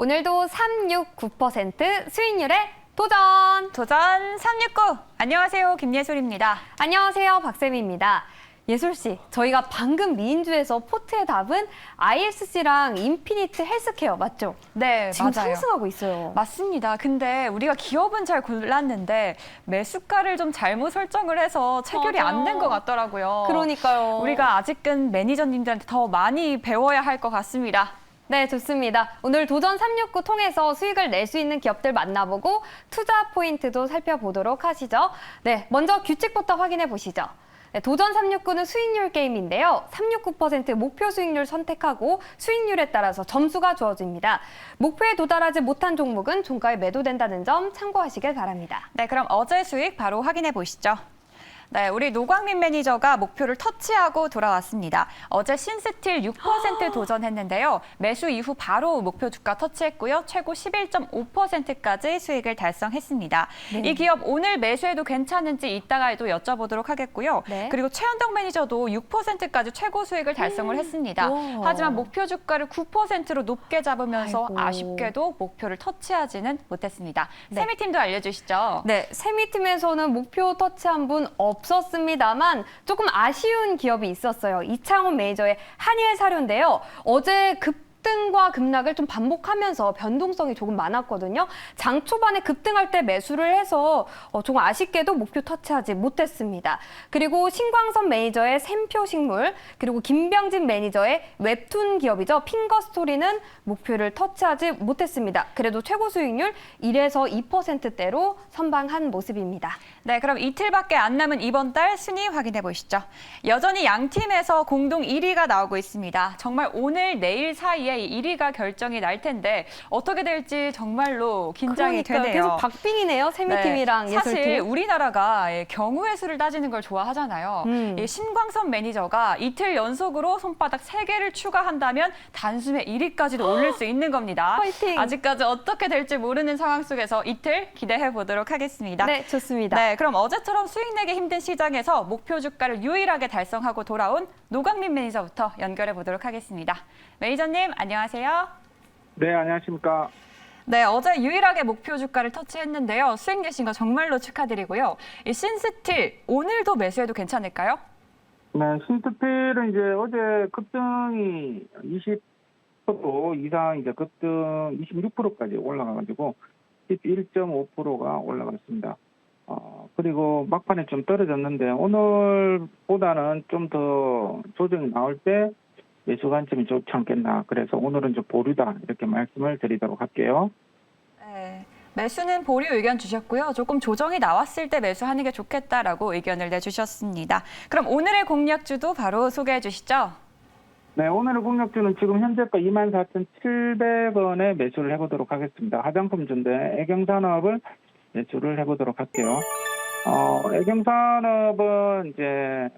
오늘도 369% 수익률에 도전! 도전 369! 안녕하세요, 김예솔입니다. 안녕하세요, 박쌤입니다. 예솔씨, 저희가 방금 미인주에서 포트의 답은 ISC랑 인피니트 헬스케어 맞죠? 네, 지금 맞아요. 상승하고 있어요. 맞습니다. 근데 우리가 기업은 잘 골랐는데 매수가를 좀 잘못 설정을 해서 체결이 맞아. 안 된 것 같더라고요. 그러니까요. 우리가 아직은 매니저님들한테 더 많이 배워야 할 것 같습니다. 네, 좋습니다. 오늘 도전 369 통해서 수익을 낼 수 있는 기업들 만나보고 투자 포인트도 살펴보도록 하시죠. 네, 먼저 규칙부터 확인해 보시죠. 네, 도전 369는 수익률 게임인데요. 369% 목표 수익률 선택하고 수익률에 따라서 점수가 주어집니다. 목표에 도달하지 못한 종목은 종가에 매도된다는 점 참고하시길 바랍니다. 네, 그럼 어제 수익 바로 확인해 보시죠. 네, 우리 노광민 매니저가 목표를 터치하고 돌아왔습니다. 어제 신스틸 6% 도전했는데요. 매수 이후 바로 목표 주가 터치했고요. 최고 11.5%까지 수익을 달성했습니다. 네. 이 기업 오늘 매수해도 괜찮은지 이따가도 여쭤보도록 하겠고요. 네. 그리고 최현덕 매니저도 6%까지 최고 수익을 달성을 했습니다. 와. 하지만 목표 주가를 9%로 높게 잡으면서 아이고. 아쉽게도 목표를 터치하지는 못했습니다. 네. 세미팀도 알려주시죠. 네, 세미팀에서는 목표 터치한 분 없었습니다만 조금 아쉬운 기업이 있었어요. 이창훈 매니저의 한일사료인데요. 어제 급등과 급락을 좀 반복하면서 변동성이 조금 많았거든요. 장 초반에 급등할 때 매수를 해서 조금 아쉽게도 목표 터치하지 못했습니다. 그리고 신광선 매니저의 샘표식물, 그리고 김병진 매니저의 웹툰 기업이죠. 핑거스토리는 목표를 터치하지 못했습니다. 그래도 최고 수익률 1에서 2%대로 선방한 모습입니다. 네, 그럼 이틀밖에 안 남은 이번 달 순위 확인해 보시죠. 여전히 양 팀에서 공동 1위가 나오고 있습니다. 정말 오늘, 내일 사이에 1위가 결정이 날 텐데 어떻게 될지 정말로 긴장이 그러니까요. 되네요. 계속 박빙이네요. 세미팀이랑 네, 예술팀. 사실 우리나라가 경우의 수를 따지는 걸 좋아하잖아요. 이 신광선 매니저가 이틀 연속으로 손바닥 3개를 추가한다면 단숨에 1위까지도 올릴 수 있는 겁니다. 화이팅! 아직까지 어떻게 될지 모르는 상황 속에서 이틀 기대해 보도록 하겠습니다. 네, 좋습니다. 네, 그럼 어제처럼 수익 내기 힘든 시장에서 목표 주가를 유일하게 달성하고 돌아온 노광민 매니저부터 연결해 보도록 하겠습니다. 매니저님, 안녕하세요. 네, 안녕하십니까. 네, 어제 유일하게 목표 주가를 터치했는데요. 수익 내신 거 정말로 축하드리고요. 이 신스틸, 오늘도 매수해도 괜찮을까요? 네, 신스틸은 이제 어제 급등이 20% 이상 이제 급등 26%까지 올라가가지고 11.5%가 올라갔습니다. 그리고 막판에 좀 떨어졌는데 오늘보다는 좀 더 조정이 나올 때 매수 관점이 좋지 않겠나. 그래서 오늘은 좀 보류다 이렇게 말씀을 드리도록 할게요. 네, 매수는 보류 의견 주셨고요. 조금 조정이 나왔을 때 매수하는 게 좋겠다라고 의견을 내주셨습니다. 그럼 오늘의 공략주도 바로 소개해 주시죠. 네, 오늘의 공략주는 지금 현재가 24,700원에 매수를 해보도록 하겠습니다. 화장품주인데 애경산업을 매수를 해보도록 할게요. 애경산업은 이제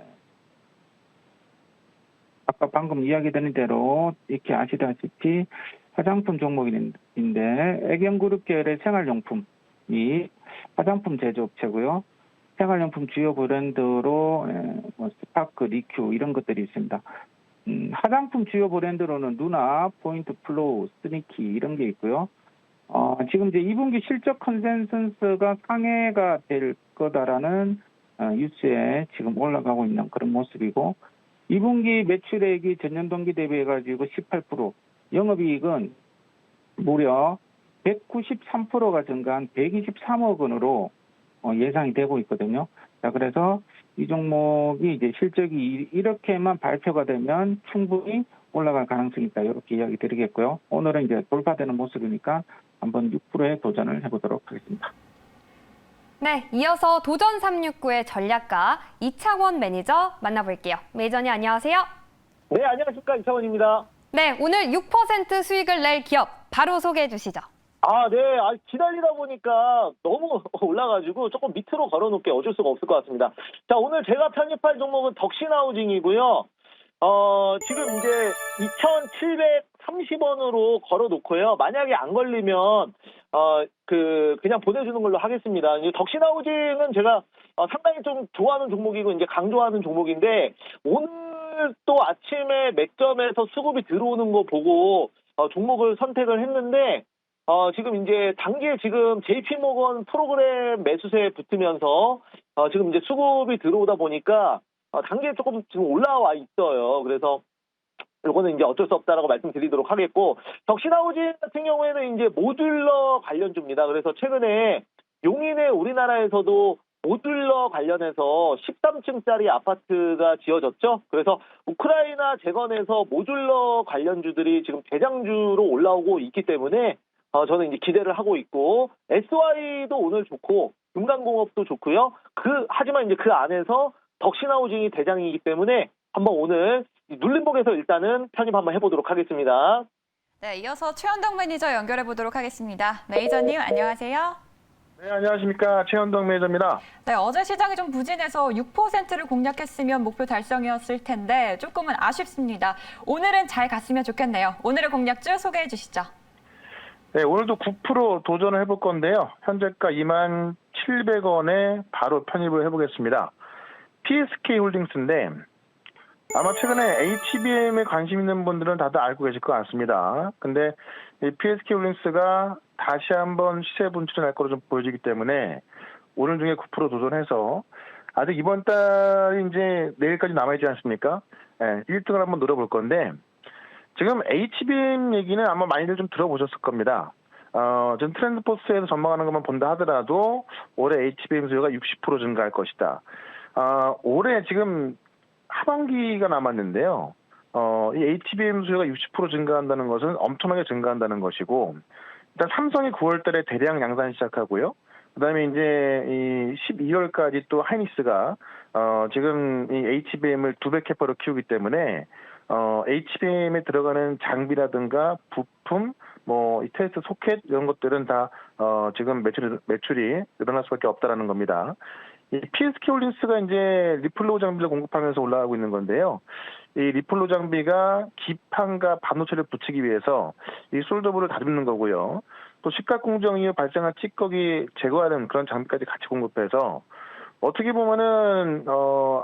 아까 방금 이야기 드린 대로 이렇게 아시다시피 화장품 종목인데 애경그룹 계열의 생활용품이 화장품 제조업체고요. 생활용품 주요 브랜드로 스파크, 리큐 이런 것들이 있습니다. 화장품 주요 브랜드로는 누나, 포인트 플로우, 스니키 이런 게 있고요. 지금 이제 2분기 실적 컨센서스가 상회가 될 거다라는 뉴스에 지금 올라가고 있는 그런 모습이고 2분기 매출액이 전년 동기 대비해가지고 18%, 영업이익은 무려 193%가 증가한 123억 원으로 예상이 되고 있거든요. 자, 그래서 이 종목이 이제 실적이 이렇게만 발표가 되면 충분히 올라갈 가능성이 있다. 이렇게 이야기 드리겠고요. 오늘은 이제 돌파되는 모습이니까 한번 6%에 도전을 해보도록 하겠습니다. 네, 이어서 도전 369의 전략가 이창원 매니저 만나볼게요. 매니저님 안녕하세요. 네, 안녕하십니까. 이창원입니다. 네, 오늘 6% 수익을 낼 기업 바로 소개해 주시죠. 네. 기다리다 보니까 너무 올라가지고 조금 밑으로 걸어놓게 어쩔 수가 없을 것 같습니다. 자, 오늘 제가 편입할 종목은 덕신하우징이고요. 지금 이제 2,730원으로 걸어놓고요. 만약에 안 걸리면, 그냥 보내주는 걸로 하겠습니다. 덕신하우징은 제가 상당히 좀 좋아하는 종목이고, 이제 강조하는 종목인데, 오늘 또 아침에 맥점에서 수급이 들어오는 거 보고, 종목을 선택을 했는데, 지금 이제 단기에 지금 JP모건 프로그램 매수세에 붙으면서 지금 이제 수급이 들어오다 보니까 단기에 조금 지금 올라와 있어요. 그래서 이거는 이제 어쩔 수 없다라고 말씀드리도록 하겠고, 덕신하우징 같은 경우에는 이제 모듈러 관련주입니다. 그래서 최근에 용인의 우리나라에서도 모듈러 관련해서 13층짜리 아파트가 지어졌죠. 그래서 우크라이나 재건에서 모듈러 관련주들이 지금 대장주로 올라오고 있기 때문에 저는 이제 기대를 하고 있고, SY도 오늘 좋고 금강공업도 좋고요. 하지만 이제 그 안에서 덕신하우징이 대장이기 때문에 한번 오늘 눌림목에서 일단은 편입 한번 해보도록 하겠습니다. 네, 이어서 최현동 매니저 연결해 보도록 하겠습니다. 매니저님 안녕하세요. 네, 안녕하십니까. 최현동 매니저입니다. 네, 어제 시장이 좀 부진해서 6%를 공략했으면 목표 달성이었을 텐데 조금은 아쉽습니다. 오늘은 잘 갔으면 좋겠네요. 오늘의 공략주 소개해 주시죠. 네, 오늘도 9% 도전을 해볼 건데요. 현재가 27,000원에 바로 편입을 해보겠습니다. PSK 홀딩스인데 아마 최근에 HBM에 관심 있는 분들은 다들 알고 계실 것 같습니다. 근데 이 PSK 홀딩스가 다시 한번 시세 분출이 날 거로 좀 보여지기 때문에 오늘 중에 9% 도전해서 아직 이번 달이 이제 내일까지 남아있지 않습니까? 네, 1등을 한번 노려볼 건데 지금 HBM 얘기는 아마 많이들 좀 들어보셨을 겁니다. 지금 트렌드포스에서 전망하는 것만 본다 하더라도 올해 HBM 수요가 60% 증가할 것이다. 올해 지금 하반기가 남았는데요. 이 HBM 수요가 60% 증가한다는 것은 엄청나게 증가한다는 것이고, 일단 삼성이 9월 달에 대량 양산 시작하고요. 그 다음에 이제 이 12월까지 또 하이닉스가, 지금 이 HBM을 2배 캐파로 키우기 때문에, HBM에 들어가는 장비라든가 부품, 이 테스트 소켓 이런 것들은 다, 지금 매출이 늘어날 수밖에 없다라는 겁니다. 이 PSK 홀딩스가 이제 리플로 장비를 공급하면서 올라가고 있는 건데요. 이 리플로 장비가 기판과 반도체를 붙이기 위해서 이 솔더블을 다듬는 거고요. 또 시각 공정 이후 발생한 찌꺼기 제거하는 그런 장비까지 같이 공급해서 어떻게 보면은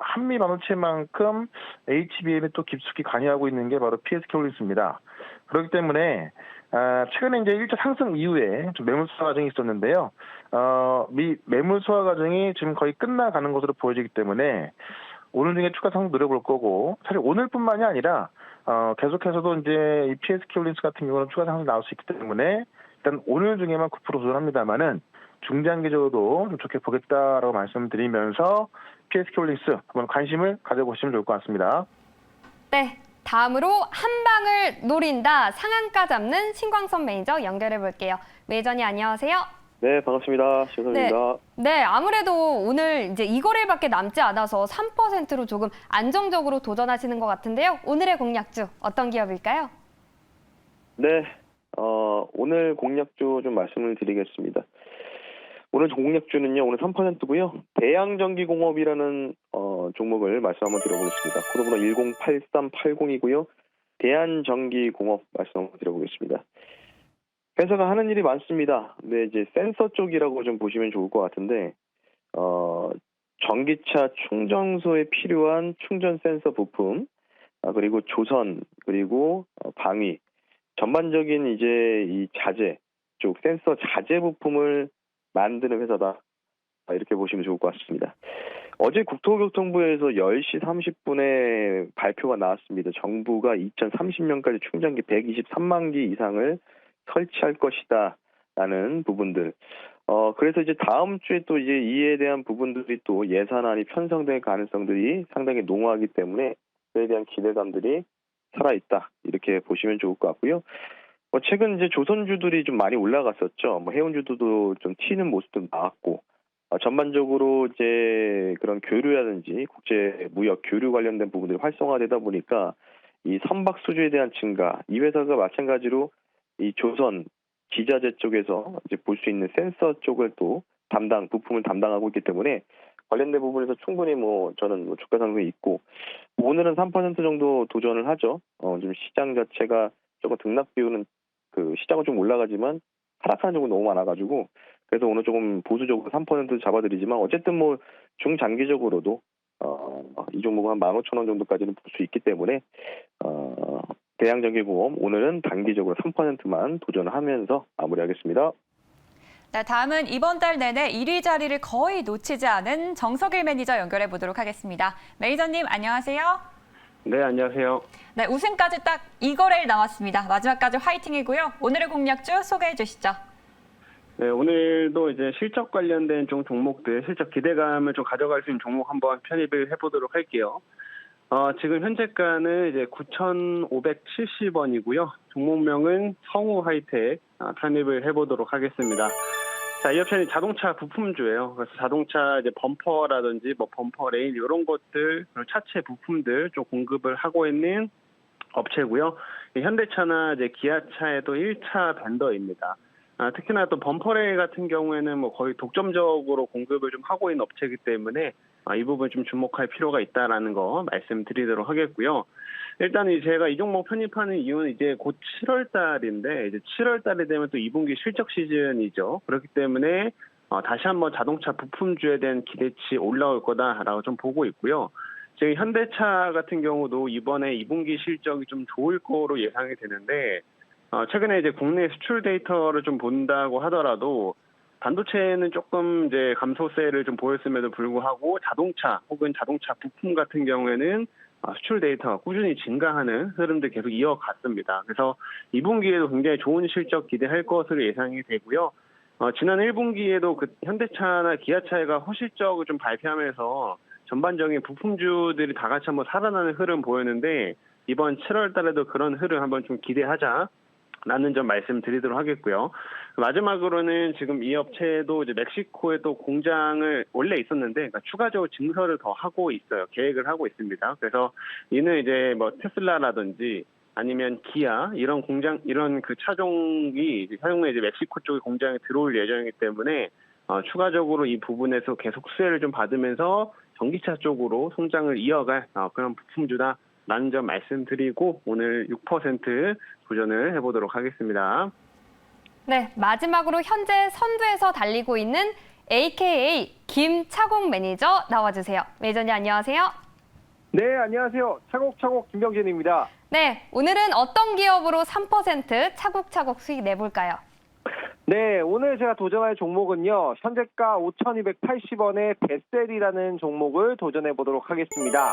한미 반도체만큼 HBM에 또 깊숙이 관여하고 있는 게 바로 PSK 홀딩스입니다. 그렇기 때문에 최근에 이제 1차 상승 이후에 좀 매물 수화 과정이 있었는데요. 매물 수화 과정이 지금 거의 끝나가는 것으로 보여지기 때문에 오늘 중에 추가 상승 노려볼 거고, 사실 오늘뿐만이 아니라 계속해서도 이제 이 PSK 홀딩스 같은 경우는 추가 상승 나올 수 있기 때문에 일단 오늘 중에만 9% 도전합니다만은 중장기적으로도 좀 좋게 보겠다라고 말씀드리면서 PSK 홀딩스 한번 관심을 가져보시면 좋을 것 같습니다. 네. 다음으로 한 방을 노린다 상한가 잡는 신광선 매니저 연결해 볼게요. 매니저님 안녕하세요. 네, 반갑습니다. 신광선입니다. 네, 아무래도 오늘 이제 이 거래일밖에 남지 않아서 3%로 조금 안정적으로 도전하시는 것 같은데요. 오늘의 공략주 어떤 기업일까요? 네, 오늘 공략주 좀 말씀을 드리겠습니다. 오늘 공략주는요, 오늘 3%고요. 대양전기공업이라는 종목을 말씀 한번 드려보겠습니다. 코드번호 108380이고요. 대한전기공업 말씀 한번 드려보겠습니다. 회사가 하는 일이 많습니다. 근데 이제 센서 쪽이라고 좀 보시면 좋을 것 같은데, 전기차 충전소에 필요한 충전 센서 부품, 그리고 조선, 그리고 방위, 전반적인 이제 이 자재 쪽 센서 자재 부품을 만드는 회사다. 이렇게 보시면 좋을 것 같습니다. 어제 국토교통부에서 10시 30분에 발표가 나왔습니다. 정부가 2030년까지 충전기 123만 기 이상을 설치할 것이다. 라는 부분들. 그래서 이제 다음 주에 또 이제 이에 대한 부분들이 또 예산안이 편성될 가능성들이 상당히 농후하기 때문에 그에 대한 기대감들이 살아있다. 이렇게 보시면 좋을 것 같고요. 최근 이제 조선주들이 좀 많이 올라갔었죠. 해운주들도 좀 튀는 모습도 나왔고, 전반적으로 이제 그런 교류라든지 국제 무역 교류 관련된 부분들이 활성화되다 보니까 이 선박 수주에 대한 증가, 이 회사가 마찬가지로 이 조선 기자재 쪽에서 이제 볼 수 있는 센서 쪽을 또 부품을 담당하고 있기 때문에 관련된 부분에서 충분히 저는 주가 상승이 있고, 오늘은 3% 정도 도전을 하죠. 좀 시장 자체가 조금 등락 비율은 시장은 좀 올라가지만 하락하는 쪽은 너무 많아가지고, 그래서 오늘 조금 보수적으로 3% 잡아드리지만 어쨌든 중장기적으로도 이 종목은 한 15,000원 정도까지는 볼 수 있기 때문에 대양전기공업 오늘은 단기적으로 3%만 도전하면서 마무리하겠습니다. 네, 다음은 이번 달 내내 1위 자리를 거의 놓치지 않은 정석일 매니저 연결해 보도록 하겠습니다. 매니저님 안녕하세요. 네, 안녕하세요. 네, 우승까지 딱 2거래일 남았습니다. 마지막까지 화이팅이고요. 오늘의 공략주 소개해 주시죠. 네, 오늘도 이제 실적 관련된 종목들, 실적 기대감을 좀 가져갈 수 있는 종목 한번 편입을 해보도록 할게요. 지금 현재가는 이제 9,570원이고요. 종목명은 성우 하이텍 편입을 해보도록 하겠습니다. 자, 이 업체는 자동차 부품주예요. 그래서 자동차 이제 범퍼라든지 뭐 범퍼 레일 이런 것들, 그리고 차체 부품들 좀 공급을 하고 있는 업체고요. 현대차나 이제 기아차에도 1차 벤더입니다. 특히나 또 범퍼 레일 같은 경우에는 뭐 거의 독점적으로 공급을 좀 하고 있는 업체이기 때문에 이 부분 좀 주목할 필요가 있다라는 거 말씀드리도록 하겠고요. 일단 제가 이 종목 편입하는 이유는 이제 곧 7월 달인데 이제 7월 달이 되면 또 2분기 실적 시즌이죠. 그렇기 때문에 다시 한번 자동차 부품주에 대한 기대치 올라올 거다라고 좀 보고 있고요. 지금 현대차 같은 경우도 이번에 2분기 실적이 좀 좋을 거로 예상이 되는데 최근에 이제 국내 수출 데이터를 좀 본다고 하더라도 반도체는 조금 이제 감소세를 좀 보였음에도 불구하고 자동차 혹은 자동차 부품 같은 경우에는 수출 데이터가 꾸준히 증가하는 흐름들 계속 이어갔습니다. 그래서 2분기에도 굉장히 좋은 실적 기대할 것으로 예상이 되고요. 지난 1분기에도 그 현대차나 기아차가 호실적을 좀 발표하면서 전반적인 부품주들이 다 같이 한번 살아나는 흐름 보였는데 이번 7월 달에도 그런 흐름 한번 좀 기대하자라는 점 말씀드리도록 하겠고요. 마지막으로는 지금 이 업체도 이제 멕시코에 또 공장을 원래 있었는데 그러니까 추가적으로 증설을 더 하고 있어요. 계획을 하고 있습니다. 그래서 이는 이제 뭐 테슬라라든지 아니면 기아 이런 공장 이런 그 차종이 향후에 이제 멕시코 쪽의 공장에 들어올 예정이기 때문에 추가적으로 이 부분에서 계속 수혜를 좀 받으면서 전기차 쪽으로 성장을 이어갈 그런 부품주다라는 점 말씀드리고 오늘 6% 도전을 해보도록 하겠습니다. 네, 마지막으로 현재 선두에서 달리고 있는 AKA 김차공 매니저 나와주세요. 매니저님 안녕하세요. 네, 안녕하세요. 차곡차곡 김병진입니다. 네, 오늘은 어떤 기업으로 3% 차곡차곡 수익 내볼까요? 네, 오늘 제가 도전할 종목은요. 현재가 5,280원의 베셀이라는 종목을 도전해 보도록 하겠습니다.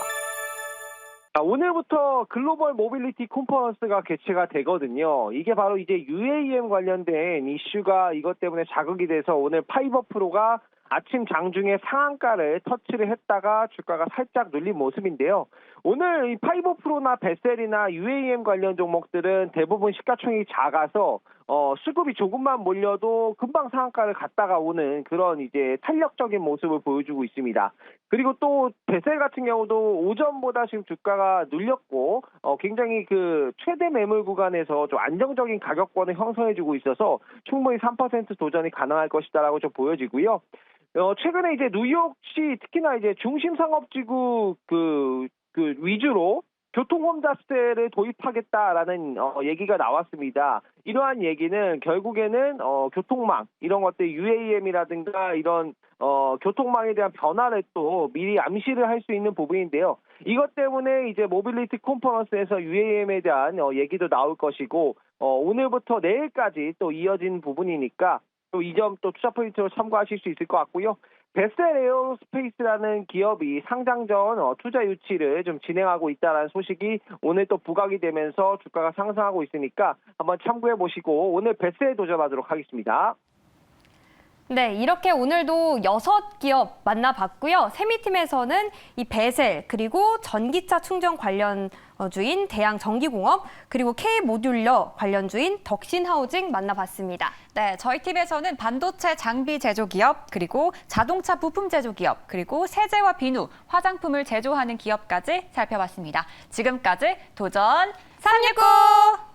오늘부터 글로벌 모빌리티 컨퍼런스가 개최가 되거든요. 이게 바로 이제 UAM 관련된 이슈가 이것 때문에 자극이 돼서 오늘 파이버 프로가 아침 장중에 상한가를 터치를 했다가 주가가 살짝 눌린 모습인데요. 오늘 이 파이버 프로나 베셀이나 UAM 관련 종목들은 대부분 시가총액이 작아서 수급이 조금만 몰려도 금방 상한가를 갔다가 오는 그런 이제 탄력적인 모습을 보여주고 있습니다. 그리고 또 베셀 같은 경우도 오전보다 지금 주가가 눌렸고 굉장히 그 최대 매물 구간에서 좀 안정적인 가격권을 형성해주고 있어서 충분히 3% 도전이 가능할 것이다라고 좀 보여지고요. 최근에 이제 뉴욕시 특히나 이제 중심 상업지구 그 위주로 교통혼자세를 도입하겠다라는 얘기가 나왔습니다. 이러한 얘기는 결국에는 교통망 이런 것들 UAM이라든가 이런 교통망에 대한 변화를 또 미리 암시를 할 수 있는 부분인데요. 이것 때문에 이제 모빌리티 컨퍼런스에서 UAM에 대한 얘기도 나올 것이고 오늘부터 내일까지 또 이어진 부분이니까 또 이 점 또 투자 포인트로 참고하실 수 있을 것 같고요. 베셀 에어로스페이스라는 기업이 상장 전 투자 유치를 좀 진행하고 있다는 소식이 오늘 또 부각이 되면서 주가가 상승하고 있으니까 한번 참고해 보시고 오늘 베셀에 도전하도록 하겠습니다. 네, 이렇게 오늘도 6기업 만나봤고요. 세미팀에서는 이 베셀, 그리고 전기차 충전 관련주인 대양전기공업, 그리고 K모듈러 관련주인 덕신하우징 만나봤습니다. 네, 저희 팀에서는 반도체 장비 제조기업, 그리고 자동차 부품 제조기업, 그리고 세제와 비누, 화장품을 제조하는 기업까지 살펴봤습니다. 지금까지 도전 369!